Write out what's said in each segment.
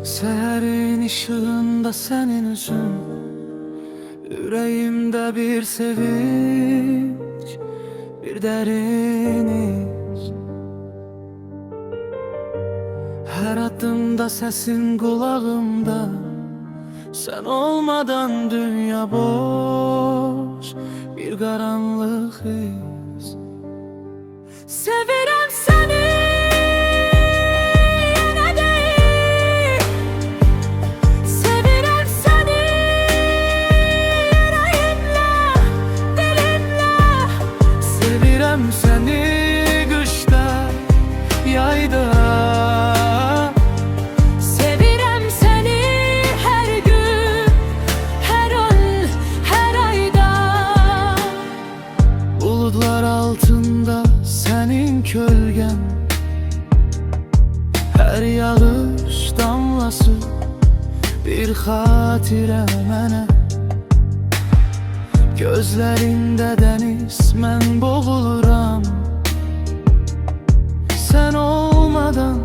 Seherin ışığında senin üzün, yüreğimde bir sevinç, bir derin iz. Her adımda sesin kulağımda, sen olmadan dünya boş, bir karanlık his. Severim seni. Seni kışta, yayda. Sevirem seni her gün, her an, her ayda. Bulutlar altında senin kölgen, her yağış damlası bir hatire mənə. Gözlerinde deniz, mən boğuluram. Sen olmadan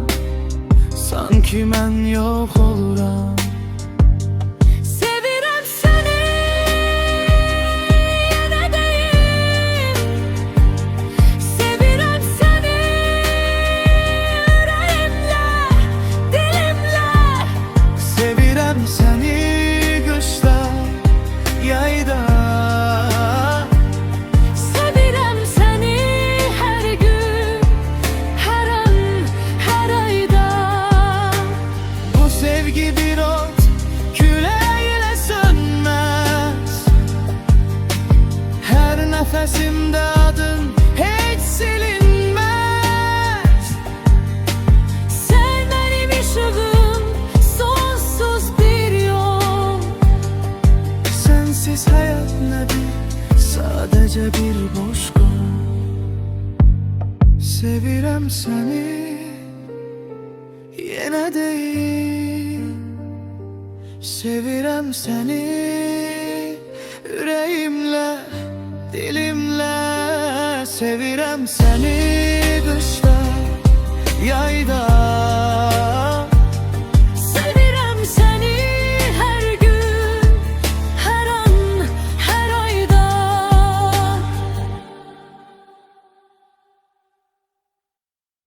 sanki mən yok oluram. Sevirem seni, yine deyim. Sevirem seni yüreğimle, dilimle. Sevirem seni kışta, yayda. Sevgi bir ot, küleyle sönmez. Her nefesimde adın hiç silinmez. Sen benim ışığım, sonsuz bir yol. Sensiz hayat nedir, sadece bir boş kol. Sevirem seni, yine değil. Sevirem seni yüreğimle, dilimle. Sevirem seni kışta, yayda.